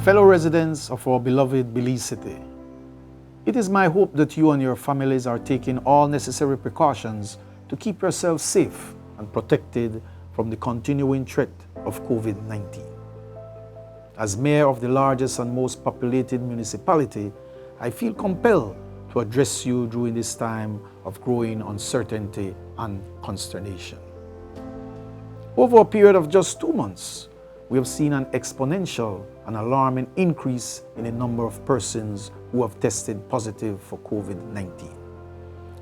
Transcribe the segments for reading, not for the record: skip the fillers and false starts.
Fellow residents of our beloved Belize city, it is my hope that you and your families are taking all necessary precautions to keep yourselves safe and protected from the continuing threat of COVID-19. As mayor of the largest and most populated municipality, I feel compelled to address you during this time of growing uncertainty and consternation. Over a period of just 2 months, we have seen an exponential and alarming increase in the number of persons who have tested positive for COVID-19.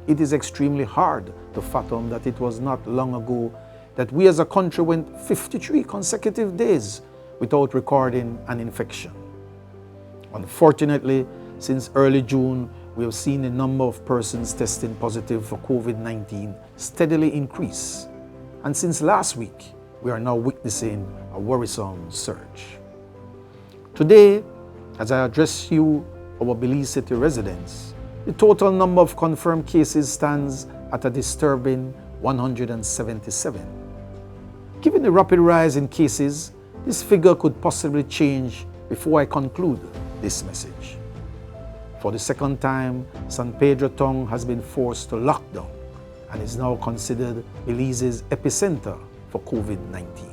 It is extremely hard to fathom that it was not long ago that we as a country went 53 consecutive days without recording an infection. Unfortunately, since early June, we have seen the number of persons testing positive for COVID-19 steadily increase. And since last week, we are now witnessing a worrisome surge. Today, as I address you, our Belize City residents, the total number of confirmed cases stands at a disturbing 177. Given the rapid rise in cases, this figure could possibly change before I conclude this message. For the second time, San Pedro Town has been forced to lock down and is now considered Belize's epicenter for COVID-19.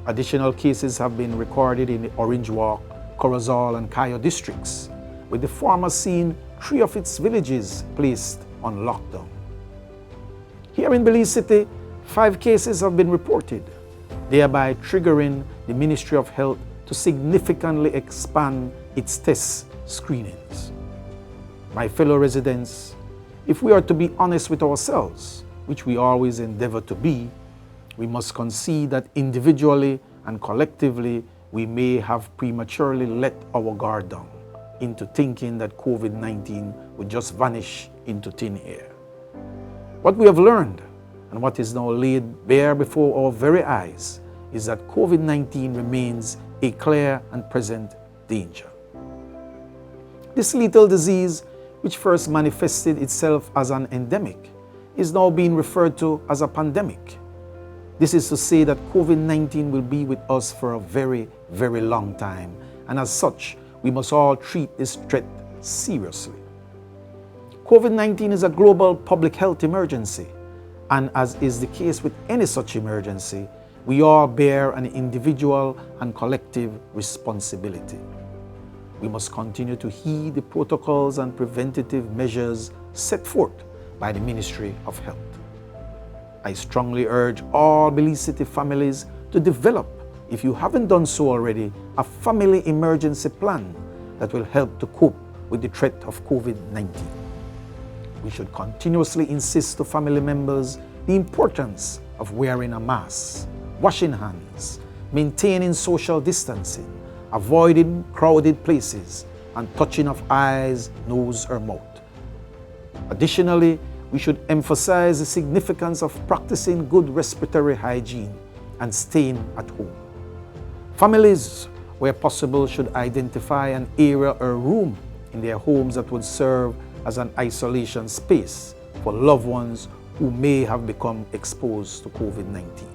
Additional cases have been recorded in the Orange Walk, Corozal, and Cayo districts, with the former seeing 3 of its villages placed on lockdown. Here in Belize City, 5 cases have been reported, thereby triggering the Ministry of Health to significantly expand its test screenings. My fellow residents, if we are to be honest with ourselves, which we always endeavor to be, we must concede that individually and collectively we may have prematurely let our guard down into thinking that COVID-19 would just vanish into thin air. What we have learned and what is now laid bare before our very eyes is that COVID-19 remains a clear and present danger. This lethal disease, which first manifested itself as an endemic, is now being referred to as a pandemic. This is to say that COVID-19 will be with us for a very, very long time, and as such, we must all treat this threat seriously. COVID-19 is a global public health emergency, and as is the case with any such emergency, we all bear an individual and collective responsibility. We must continue to heed the protocols and preventative measures set forth by the Ministry of Health. I strongly urge all Belize City families to develop, if you haven't done so already, a family emergency plan that will help to cope with the threat of COVID-19. We should continuously insist to family members the importance of wearing a mask, washing hands, maintaining social distancing, avoiding crowded places, and touching of eyes, nose, or mouth. Additionally, we should emphasize the significance of practicing good respiratory hygiene and staying at home. Families, where possible, should identify an area or room in their homes that would serve as an isolation space for loved ones who may have become exposed to COVID-19.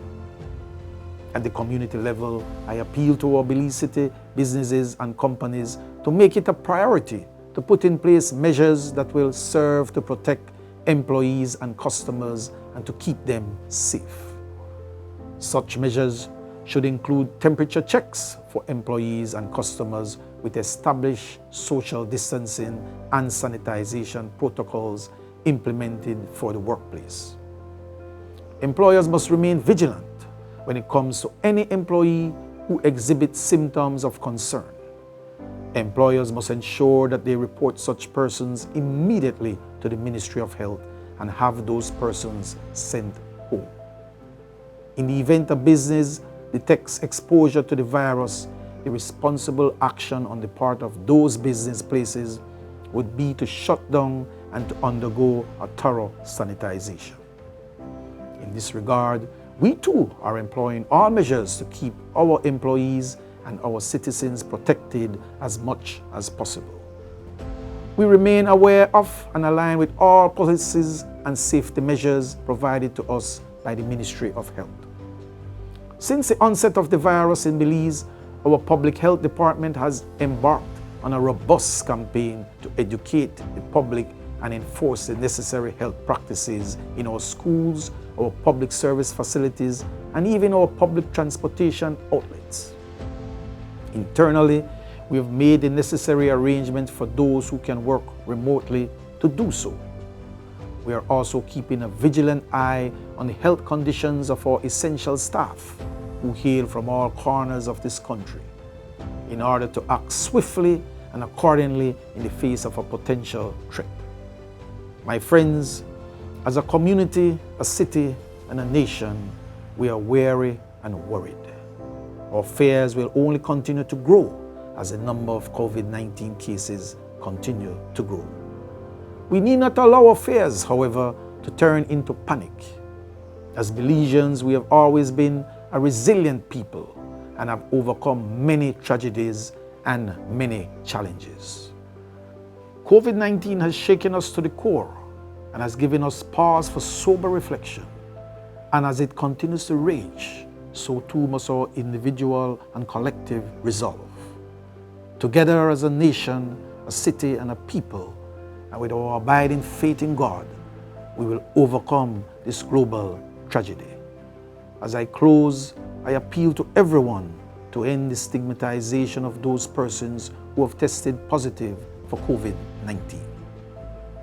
At the community level, I appeal to our Belize City businesses and companies to make it a priority to put in place measures that will serve to protect employees and customers and to keep them safe. Such measures should include temperature checks for employees and customers with established social distancing and sanitization protocols implemented for the workplace. Employers must remain vigilant when it comes to any employee who exhibits symptoms of concern. Employers must ensure that they report such persons immediately to the Ministry of Health and have those persons sent home. In the event a business detects exposure to the virus, the responsible action on the part of those business places would be to shut down and to undergo a thorough sanitization. In this regard, we too are employing all measures to keep our employees and our citizens protected as much as possible. We remain aware of and aligned with all policies and safety measures provided to us by the Ministry of Health. Since the onset of the virus in Belize, Our public health department has embarked on a robust campaign to educate the public and enforce the necessary health practices in our schools, our public service facilities, and even our public transportation outlets. Internally, we have made the necessary arrangements for those who can work remotely to do so. We are also keeping a vigilant eye on the health conditions of our essential staff who hail from all corners of this country in order to act swiftly and accordingly in the face of a potential threat. My friends, as a community, a city, and a nation, we are wary and worried. Our fears will only continue to grow as the number of COVID-19 cases continue to grow. We need not allow our fears, however, to turn into panic. As Belizeans, we have always been a resilient people and have overcome many tragedies and many challenges. COVID-19 has shaken us to the core and has given us pause for sober reflection. And as it continues to rage, so too must our individual and collective resolve. Together as a nation, a city, and a people, and with our abiding faith in God, we will overcome this global tragedy. As I close, I appeal to everyone to end the stigmatization of those persons who have tested positive for COVID-19.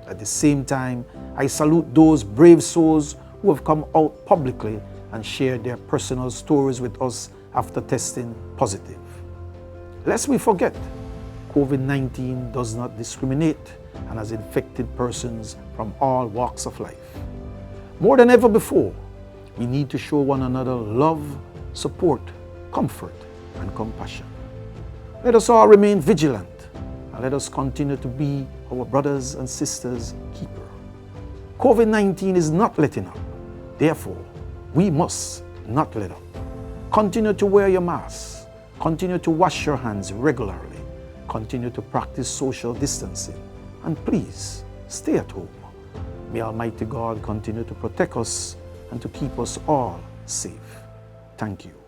At the same time, I salute those brave souls who have come out publicly and shared their personal stories with us after testing positive. Lest we forget, COVID-19 does not discriminate and has infected persons from all walks of life. More than ever before, we need to show one another love, support, comfort, and compassion. Let us all remain vigilant and let us continue to be our brothers and sisters' keeper. COVID-19 is not letting up. Therefore, we must not let up. Continue to wear your mask. Continue to wash your hands regularly. Continue to practice social distancing. And please, stay at home. May Almighty God continue to protect us and to keep us all safe. Thank you.